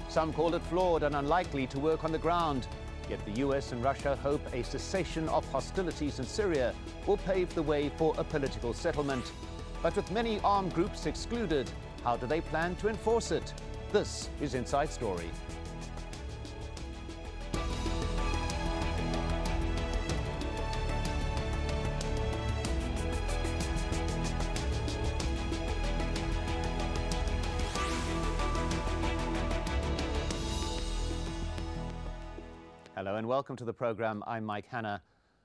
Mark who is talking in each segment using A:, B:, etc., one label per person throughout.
A: Some call it flawed and unlikely to work on the ground. Yet the US and Russia hope a cessation of hostilities in Syria will pave the way for a political settlement. But with many armed groups excluded, how do they plan to enforce it? This is Inside Story. Hello and welcome to the program. I'm Mike Hanna.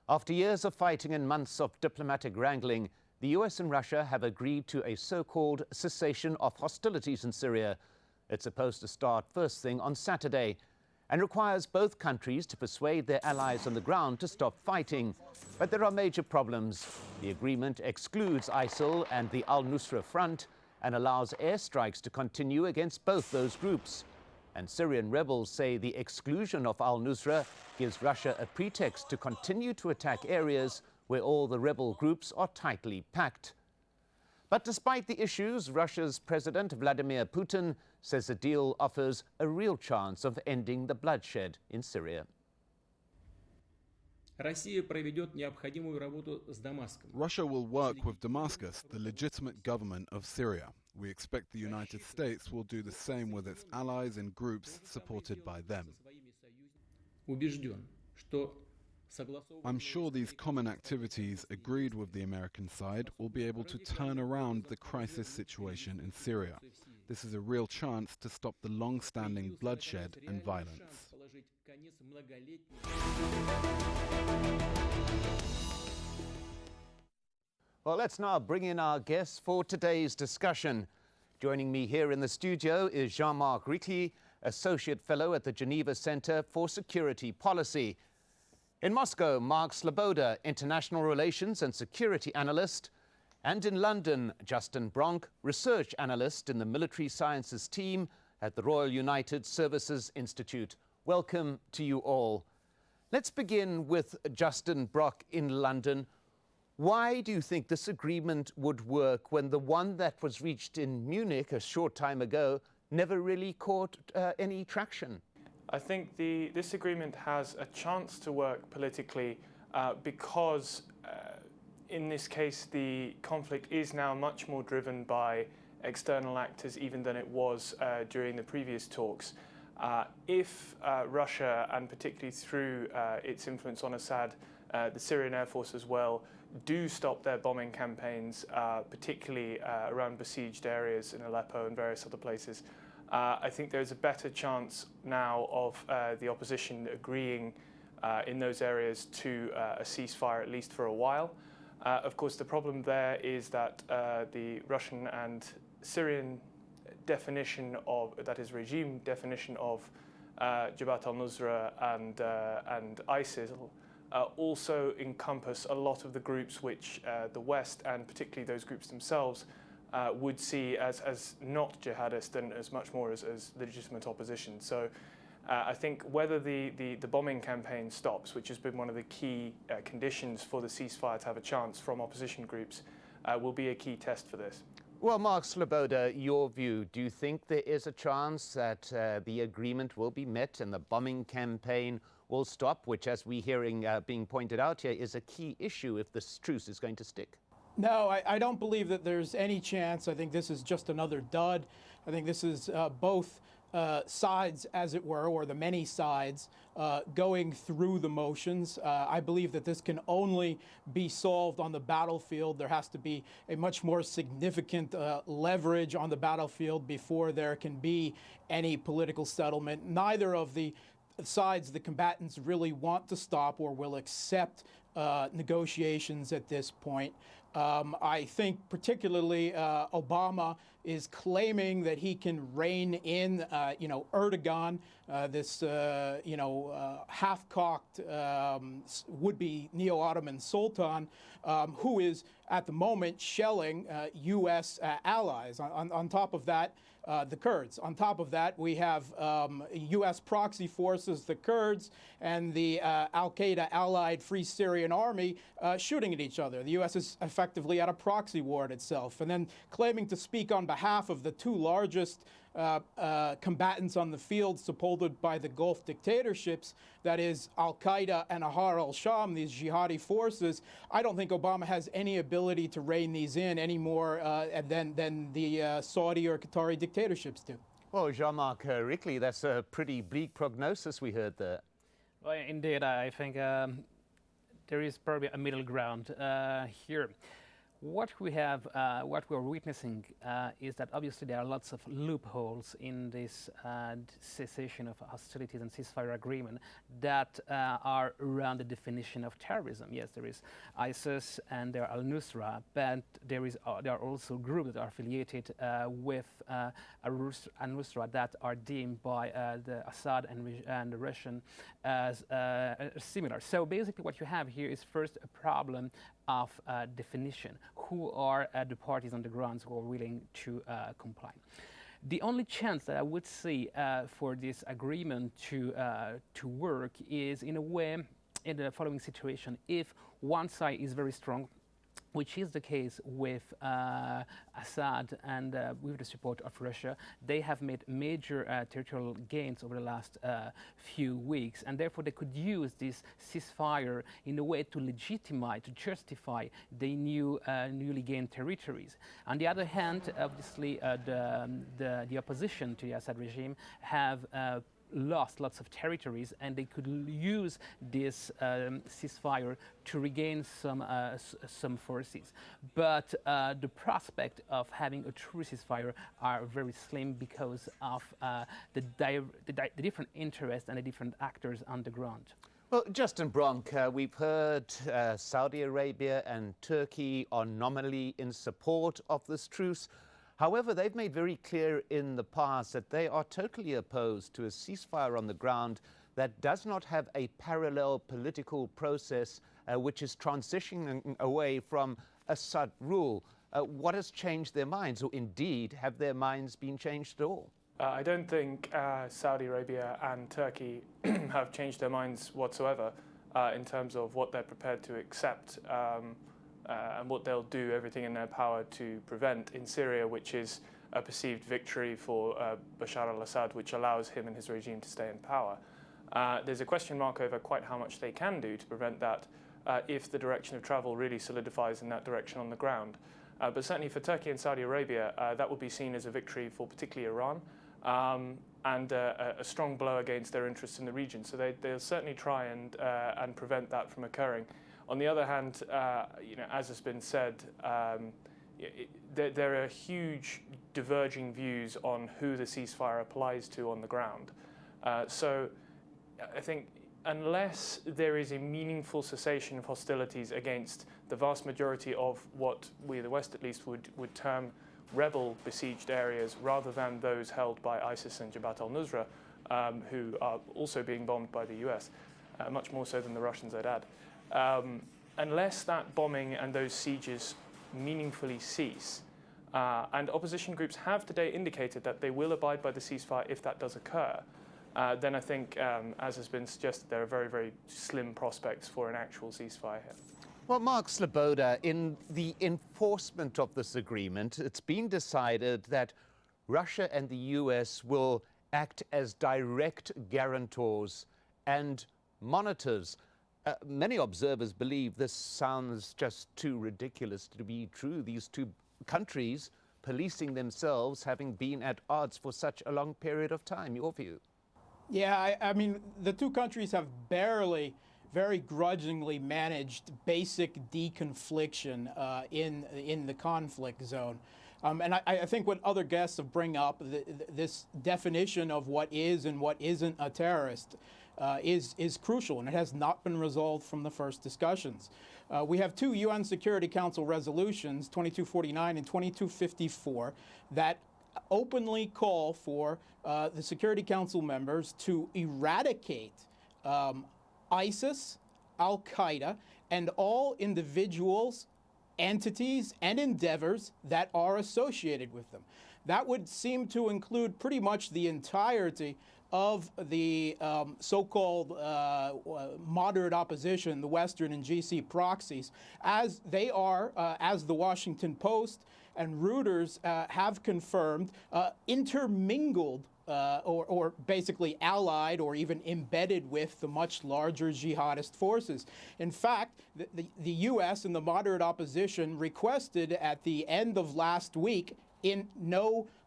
A: After years of fighting and months of diplomatic wrangling, the US and Russia have agreed to a so-called cessation of hostilities in Syria. It's supposed to start first thing on Saturday and requires both countries to persuade their allies on the ground to stop fighting. But there are major problems. The agreement excludes ISIL and the al-Nusra front and allows airstrikes to continue against both those groups. And Syrian rebels say the exclusion of al-Nusra gives Russia a pretext to continue to attack areas where all the rebel groups are tightly packed. But despite the issues, Russia's President Vladimir Putin says the deal offers a real chance of ending the bloodshed in Syria.
B: Russia will work with Damascus, the legitimate government of Syria. We expect the United States will do the same with its allies and groups supported by them. I'm sure these common activities agreed with the American side will be able to turn around the crisis situation in Syria. This is a real chance to stop the long-standing bloodshed and violence.
A: Well, let's now bring in our guests for today's discussion. Joining me here in the studio is Jean-Marc Rickli, Associate Fellow at the Geneva Center for Security Policy. In Moscow, Mark Sleboda, International Relations and Security Analyst. And in London, Justin Bronk, Research Analyst in the Military Sciences team at the Royal United Services Institute. Welcome to you all. Let's begin with Justin Bronk in London. Why do you think this agreement would work when the one that was reached in Munich a short time ago never really caught any traction?
C: I think this agreement has a chance to work politically because in this case the conflict is now much more driven by external actors even than it was during the previous talks. If Russia, and particularly through its influence on Assad, the Syrian Air Force as well, do stop their bombing campaigns, particularly around besieged areas in Aleppo and various other places, I think there's a better chance now of the opposition agreeing in those areas to a ceasefire, at least for a while. Of course, the problem there is that the Russian and Syrian definition of, that is regime definition of Jabhat al-Nusra and ISIL also encompass a lot of the groups which the West, and particularly those groups themselves, would see as not jihadist and as much more as legitimate opposition. So I think whether the bombing campaign stops, which has been one of the key conditions for the ceasefire to have a chance from opposition groups, will be a key test for this.
A: Well, Mark Sleboda, your view, do you think there is a chance that the agreement will be met and the bombing campaign will stop, which, as we're hearing being pointed out here, is a key issue if this truce is going to stick?
D: No, I don't believe that there's any chance. I think this is just another dud. I think this is both sides, as it were, or the many sides, going through the motions. I believe that this can only be solved on the battlefield. There has to be a much more significant leverage on the battlefield before there can be any political settlement. Neither of the sides, the combatants, really want to stop or will accept negotiations at this point. I think particularly Obama is claiming that he can rein in, Erdogan, this, half-cocked would-be neo-Ottoman sultan, who is at the moment shelling U.S. allies. On top of that, the Kurds. On top of that, we have U.S. proxy forces, the Kurds, and the al-Qaeda allied Free Syrian Army shooting at each other. The U.S. is effectively at a proxy war itself, and then claiming to speak on behalf of the two largest combatants on the field supported by the Gulf dictatorships, that is al-Qaeda and Ahrar al-Sham, these jihadi forces, I don't think Obama has any ability to rein these in any more than the Saudi or Qatari dictatorships do.
A: Well, Jean-Marc, Rickli, that's a pretty bleak prognosis we heard there.
E: Well, indeed, I think there is probably a middle ground here. What we're witnessing is that obviously there are lots of loopholes in this cessation of hostilities and ceasefire agreement that are around the definition of terrorism. Yes, there is ISIS and there are al-Nusra, but there are also groups that are affiliated with al-Nusra that are deemed by the Assad and the Russian as similar. So basically what you have here is first a problem of definition. Who are the parties on the ground who are willing to comply? The only chance that I would see for this agreement to work is in a way in the following situation. If one side is very strong, which is the case with Assad and with the support of Russia, they have made major territorial gains over the last few weeks, and therefore they could use this ceasefire in a way to legitimize, to justify the newly gained territories. On the other hand, obviously, the opposition to the Assad regime have lost lots of territories, and they could use this ceasefire to regain some forces. But the prospect of having a true ceasefire are very slim because of the different interests and the different actors on the ground.
A: Well, Justin Bronk, we've heard Saudi Arabia and Turkey are nominally in support of this truce. However, they've made very clear in the past that they are totally opposed to a ceasefire on the ground that does not have a parallel political process which is transitioning away from Assad rule. What has changed their minds, or indeed have their minds been changed at all?
C: I don't think Saudi Arabia and Turkey have changed their minds whatsoever in terms of what they're prepared to accept and what they'll do everything in their power to prevent in Syria, which is a perceived victory for Bashar al-Assad, which allows him and his regime to stay in power. There's a question mark over quite how much they can do to prevent that if the direction of travel really solidifies in that direction on the ground. But certainly for Turkey and Saudi Arabia, that would be seen as a victory for particularly Iran and a strong blow against their interests in the region. So they'll certainly try and prevent that from occurring. On the other hand, as has been said, there are huge diverging views on who the ceasefire applies to on the ground. So I think unless there is a meaningful cessation of hostilities against the vast majority of what we, the West at least, would term rebel-besieged areas rather than those held by ISIS and Jabhat al-Nusra, who are also being bombed by the US, much more so than the Russians, I'd add. Unless that bombing and those sieges meaningfully cease, and opposition groups have today indicated that they will abide by the ceasefire if that does occur, then I think, as has been suggested, there are very, very slim prospects for an actual ceasefire here.
A: Well, Mark Sleboda, in the enforcement of this agreement, it's been decided that Russia and the US will act as direct guarantors and monitors. Many observers believe this sounds just too ridiculous to be true. These two countries policing themselves, having been at odds for such a long period of time. Your view?
D: Yeah, I mean, the two countries have barely, very grudgingly managed basic deconfliction in the conflict zone. And I think what other guests have bring up, this definition of what is and what isn't a terrorist, is crucial, and it has not been resolved from the first discussions. We have two UN Security Council resolutions, 2249 and 2254, that openly call for the Security Council members to eradicate ISIS, al-Qaeda, and all individuals, entities, and endeavors that are associated with them. That would seem to include pretty much the entirety of the so-called moderate opposition, the Western and GC proxies, as they are, as the Washington Post and Reuters have confirmed intermingled or basically allied or even embedded with the much larger jihadist forces. In fact, the U.S. and the moderate opposition requested at the end of last week in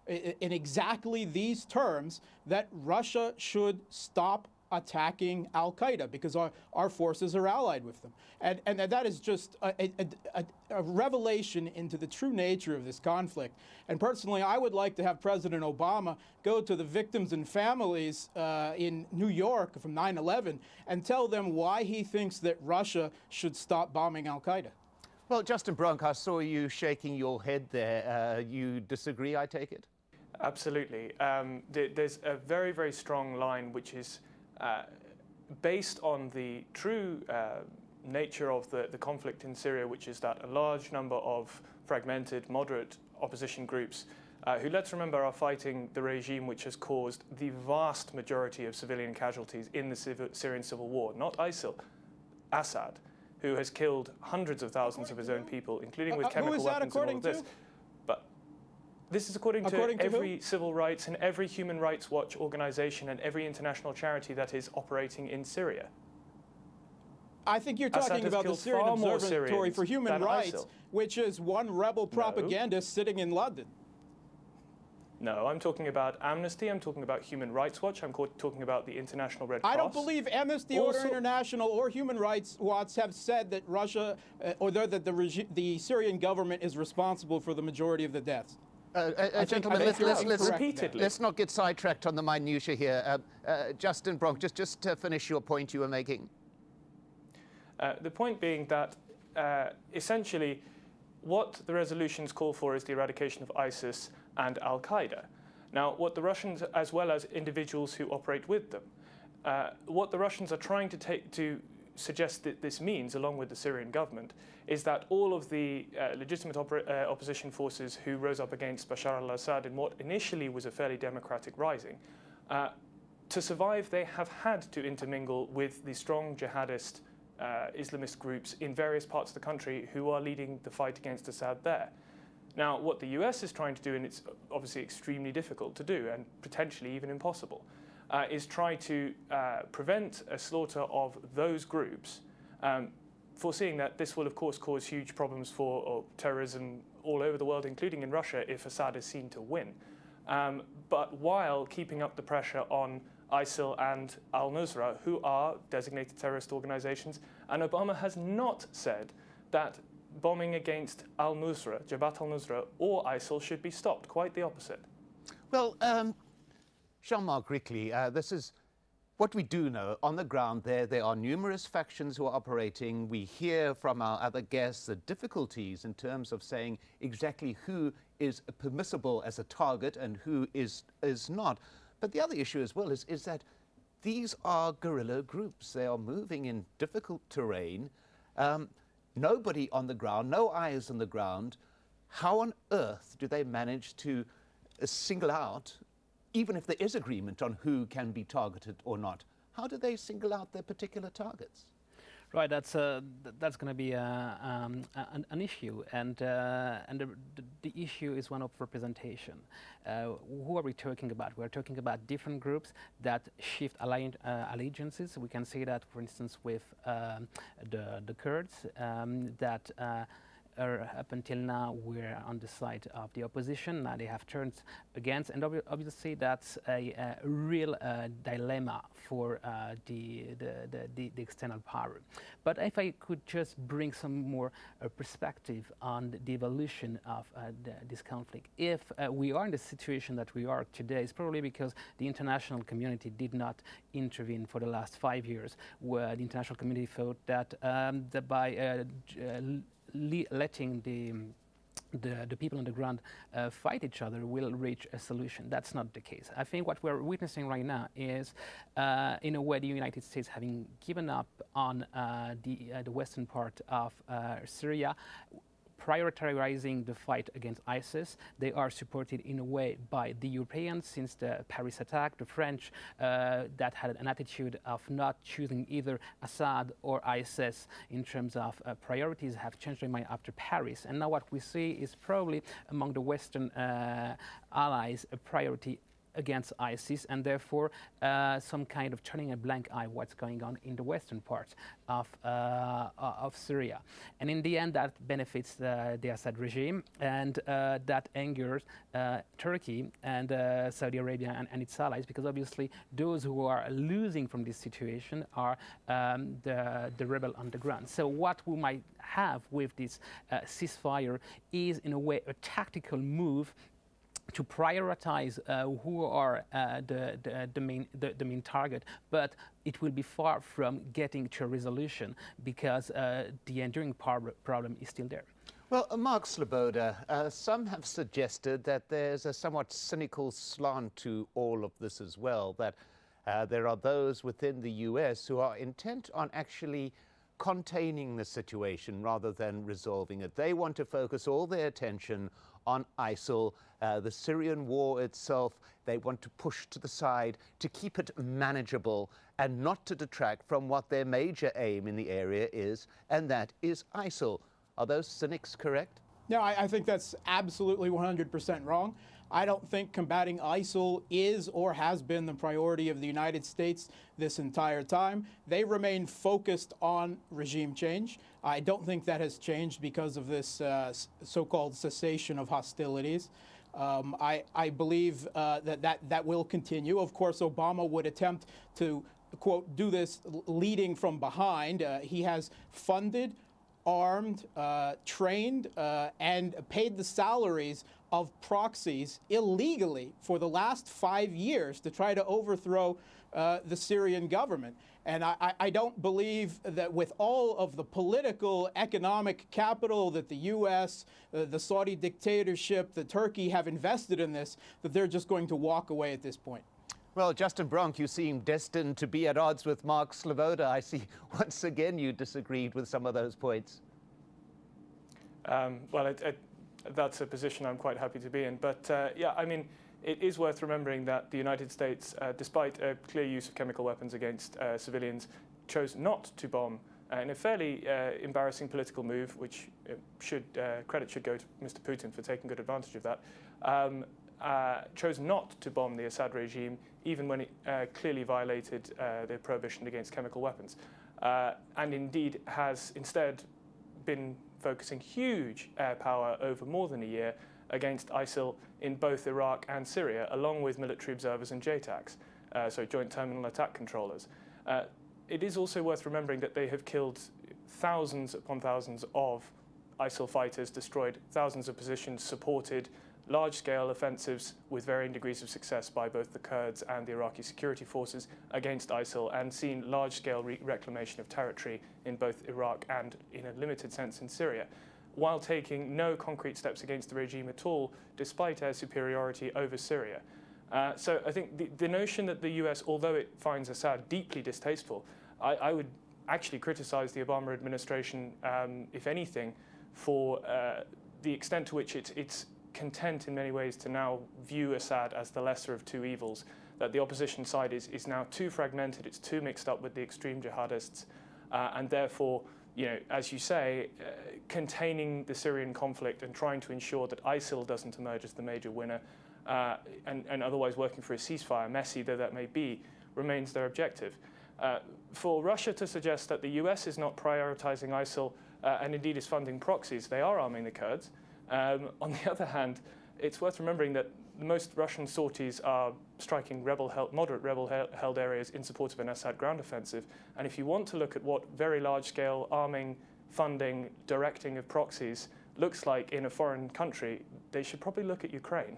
D: exactly these terms that Russia should stop attacking al-Qaeda because our forces are allied with them. And that is just a revelation into the true nature of this conflict. And personally, I would like to have President Obama go to the victims and families in New York from 9/11 and tell them why he thinks that Russia should stop bombing al-Qaeda.
A: Well, Justin Bronk, I saw you shaking your head there. You disagree, I take it?
C: Absolutely. There's a very, very strong line which is based on the true nature of the conflict in Syria, which is that a large number of fragmented, moderate opposition groups who, let's remember, are fighting the regime which has caused the vast majority of civilian casualties in the Syrian civil war, not ISIL, Assad, who has killed hundreds of thousands of his own people, including with chemical weapons and all of this. But this is according to every civil rights and every Human Rights Watch organization and every international charity that is operating in Syria.
D: I think you're talking about the Syrian Observatory for Human Rights, which is one rebel propagandist sitting in London.
C: No, I'm talking about Amnesty, I'm talking about Human Rights Watch, I'm talking about the International Red Cross.
D: I don't believe Amnesty International or Human Rights Watch have said that Russia, or that the Syrian government is responsible for the majority of the deaths.
A: Gentlemen, let's not get sidetracked on the minutiae here. Justin Bronk, just to finish your point you were making.
C: The point being that essentially what the resolutions call for is the eradication of ISIS and al-Qaeda. Now, what the Russians, as well as individuals who operate with them, what the Russians are trying to suggest that this means, along with the Syrian government, is that all of the legitimate opposition forces who rose up against Bashar al-Assad in what initially was a fairly democratic rising, to survive, they have had to intermingle with the strong jihadist Islamist groups in various parts of the country who are leading the fight against Assad there. Now, what the US is trying to do, and it's obviously extremely difficult to do and potentially even impossible, is try to prevent a slaughter of those groups, foreseeing that this will, of course, cause huge problems for terrorism all over the world, including in Russia, if Assad is seen to win. But while keeping up the pressure on ISIL and al-Nusra, who are designated terrorist organizations, and Obama has not said that bombing against al-Nusra, Jabhat al-Nusra, or ISIL should be stopped. Quite the opposite.
A: Well, Jean-Marc Rickli, this is what we do know. On the ground there are numerous factions who are operating. We hear from our other guests the difficulties in terms of saying exactly who is permissible as a target and who is not. But the other issue as well is that these are guerrilla groups. They are moving in difficult terrain. Nobody on the ground, no eyes on the ground. How on earth do they manage to single out, even if there is agreement on who can be targeted or not, how do they single out their particular targets?
E: Right, that's going to be an issue, and the issue is one of representation. Who are we talking about? We're talking about different groups that shift allegiances. We can see that, for instance, with the Kurds that are up until now were on the side of the opposition. Now they have turned against, and obviously that's a real dilemma for the external power. But if I could just bring some more perspective on the evolution of this conflict. If we are in the situation that we are today, it's probably because the international community did not intervene for the last 5 years, where the international community thought that by letting the people on the ground fight each other will reach a solution. That's not the case. I think what we're witnessing right now is, in a way, the United States having given up on the western part of Syria, prioritizing the fight against ISIS. They are supported in a way by the Europeans since the Paris attack, the French that had an attitude of not choosing either Assad or ISIS in terms of priorities have changed their mind after Paris. And now what we see is probably among the Western allies a priority against ISIS, and therefore some kind of turning a blank eye what's going on in the western part of Syria. And in the end, that benefits the Assad regime, and that angers Turkey and Saudi Arabia and its allies, because obviously those who are losing from this situation are the rebel on the ground. So what we might have with this ceasefire is, in a way, a tactical move to prioritize who are the main target, but it will be far from getting to a resolution because the enduring problem is still there.
A: Well, Mark Sleboda, some have suggested that there's a somewhat cynical slant to all of this as well, that there are those within the US who are intent on actually containing the situation rather than resolving it. They want to focus all their attention on ISIL, the Syrian war itself. They want to push to the side to keep it manageable and not to detract from what their major aim in the area is, and that is ISIL. Are those cynics correct?
D: No, I think that's absolutely 100% wrong. I don't think combating ISIL is or has been the priority of the United States this entire time. They remain focused on regime change. I don't think that has changed because of this so-called cessation of hostilities. I believe that will continue. Of course, Obama would attempt to, quote, do this leading from behind. He has funded, armed, trained, and paid the salaries of proxies illegally for the last 5 years to try to overthrow the Syrian government. And I don't believe that with all of the political, economic capital that the U.S., the Saudi dictatorship, the Turkey have invested in this, that they're just going to walk away at this point.
A: Well, Justin Bronk, you seem destined to be at odds with Mark Sleboda. I see once again you disagreed with some of those points.
C: Well, that's a position I'm quite happy to be in. But yeah, I mean, it is worth remembering that the United States, despite a clear use of chemical weapons against civilians, chose not to bomb in a fairly embarrassing political move, which credit should go to Mr. Putin for taking good advantage of that, chose not to bomb the Assad regime, even when it clearly violated the prohibition against chemical weapons, and indeed has instead been focusing huge air power over more than a year against ISIL in both Iraq and Syria, along with military observers and JTACs, so Joint Terminal Attack Controllers. It is also worth remembering that they have killed thousands upon thousands of ISIL fighters, destroyed thousands of positions, supported large-scale offensives with varying degrees of success by both the Kurds and the Iraqi security forces against ISIL, and seen large-scale reclamation of territory in both Iraq and, in a limited sense, in Syria, while taking no concrete steps against the regime at all, despite air superiority over Syria. So I think the notion that the US, although it finds Assad deeply distasteful, I would actually criticize the Obama administration, if anything, for the extent to which it's content in many ways to now view Assad as the lesser of two evils, that the opposition side is now too fragmented, it's too mixed up with the extreme jihadists, and therefore, you know, as you say, containing the Syrian conflict and trying to ensure that ISIL doesn't emerge as the major winner, and otherwise working for a ceasefire, messy though that may be, remains their objective. For Russia to suggest that the US is not prioritizing ISIL and indeed is funding proxies, they are arming the Kurds. On the other hand, it's worth remembering that most Russian sorties are striking moderate rebel-held areas in support of an Assad ground offensive. And if you want to look at what very large-scale arming, funding, directing of proxies looks like in a foreign country, they should probably look at Ukraine.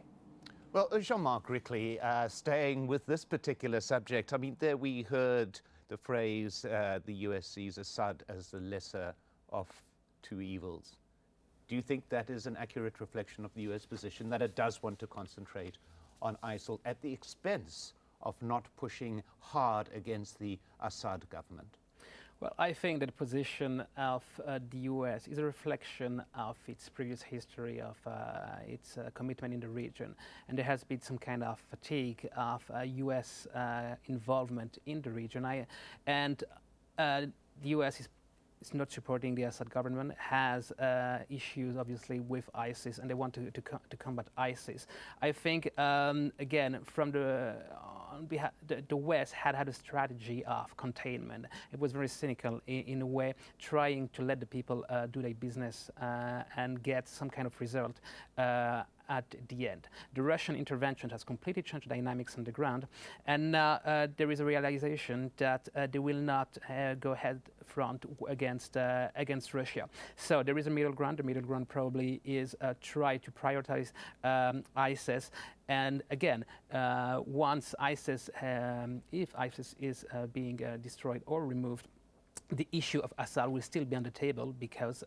A: Well, Jean-Marc Rickli, staying with this particular subject, I mean, there we heard the phrase, the US sees Assad as the lesser of two evils. Do you think that is an accurate reflection of the US position, that it does want to concentrate on ISIL at the expense of not pushing hard against the Assad government?
E: Well, I think that the position of the US is a reflection of its previous history, of its commitment in the region. And there has been some kind of fatigue of US involvement in the region. The US is not supporting the Assad government, has issues obviously with ISIS, and they want to combat ISIS. I think, again, from the West had a strategy of containment. It was very cynical in a way, trying to let the people do their business and get some kind of result at the end. The Russian intervention has completely changed the dynamics on the ground, and now there is a realization that they will not go ahead front against Russia. So there is a middle ground. The middle ground probably is try to prioritize ISIS. And again, once ISIS, if ISIS is being destroyed or removed, the issue of Assad will still be on the table, because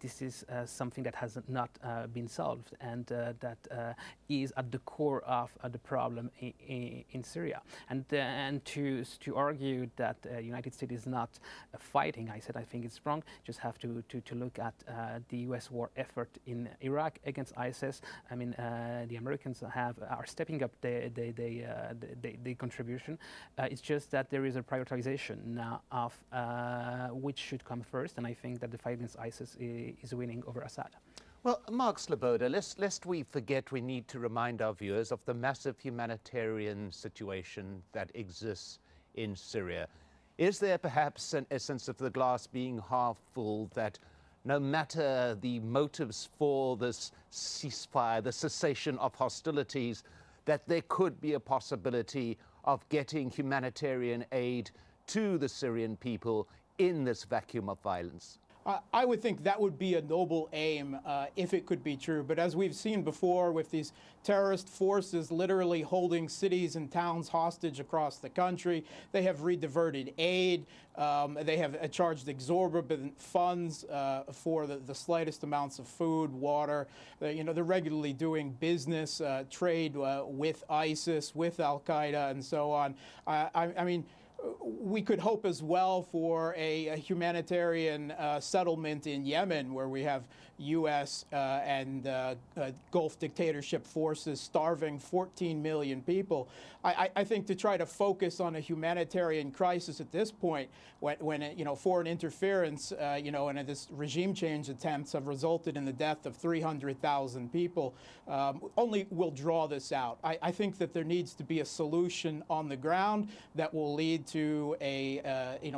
E: this is something that has not been solved, and that is at the core of the problem in Syria. And to argue that the United States is not fighting ISIL, I think it's wrong. Just have to look at the U.S. war effort in Iraq against ISIS. I mean, the Americans are stepping up their contribution. It's just that there is a prioritization now of which should come first, and I think that the fight against ISIS is winning over Assad.
A: Well, Mark Sleboda, lest we forget, we need to remind our viewers of the massive humanitarian situation that exists in Syria. Is there perhaps an essence of the glass being half full, that no matter the motives for this ceasefire, the cessation of hostilities, that there could be a possibility of getting humanitarian aid to the Syrian people in this vacuum of violence?
D: I would think that would be a noble aim if it could be true. But as we've seen before, with these terrorist forces literally holding cities and towns hostage across the country, they have rediverted aid. They have charged exorbitant funds for the slightest amounts of food, water. They're regularly doing business, trade with ISIS, with al-Qaeda, and so on. I mean, we could hope as well for a humanitarian settlement in Yemen, where we have U.S. and Gulf dictatorship forces starving 14 million people. I think to try to focus on a humanitarian crisis at this point, when foreign interference, and this regime change attempts have resulted in the death of 300,000 people, only will draw this out. I think that there needs to be a solution on the ground that will lead to a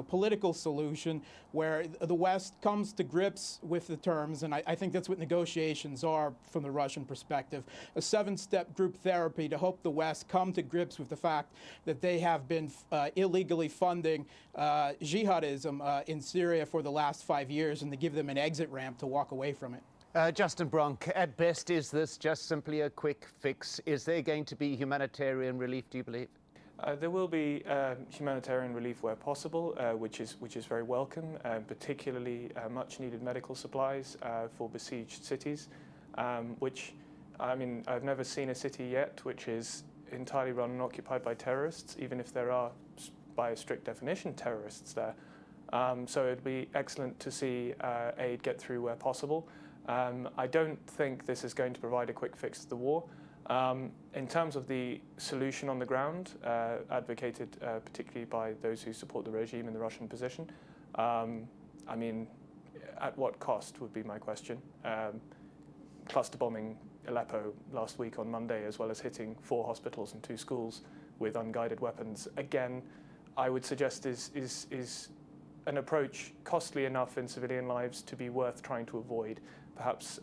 D: political solution where the West comes to grips with the terms, and I think that's what negotiations are from the Russian perspective. A 7-step group therapy to help the West come to grips with the fact that they have been illegally funding jihadism in Syria for the last 5 years, and to give them an exit ramp to walk away from it.
A: Justin Bronk, at best, is this just simply a quick fix? Is there going to be humanitarian relief, do you believe?
C: There will be humanitarian relief where possible, which is very welcome, particularly much-needed medical supplies for besieged cities, which, I mean, I've never seen a city yet which is entirely run and occupied by terrorists, even if there are, by a strict definition, terrorists there. So it'd be excellent to see aid get through where possible. I don't think this is going to provide a quick fix to the war. In terms of the solution on the ground, advocated particularly by those who support the regime in the Russian position, I mean, at what cost would be my question. Cluster bombing Aleppo last week on Monday, as well as hitting 4 hospitals and 2 schools with unguided weapons, again, I would suggest is an approach costly enough in civilian lives to be worth trying to avoid. Perhaps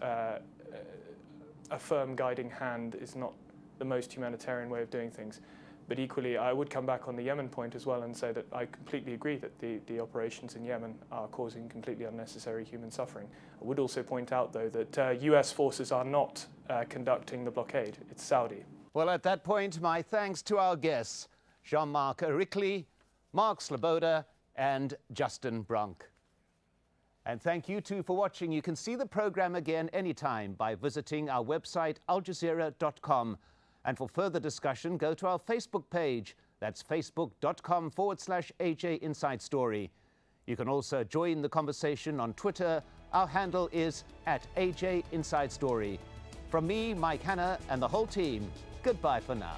C: a firm guiding hand is not the most humanitarian way of doing things. But equally, I would come back on the Yemen point as well and say that I completely agree that the operations in Yemen are causing completely unnecessary human suffering. I would also point out, though, that US forces are not conducting the blockade. It's Saudi.
A: Well, at that point, my thanks to our guests, Jean-Marc Rickli, Mark Sleboda, and Justin Bronk. And thank you too for watching. You can see the program again anytime by visiting our website, aljazeera.com. And for further discussion, go to our Facebook page. That's facebook.com/AJ Inside Story. You can also join the conversation on Twitter. Our handle is @AJ Inside Story. From me, Mike Hanna, and the whole team, goodbye for now.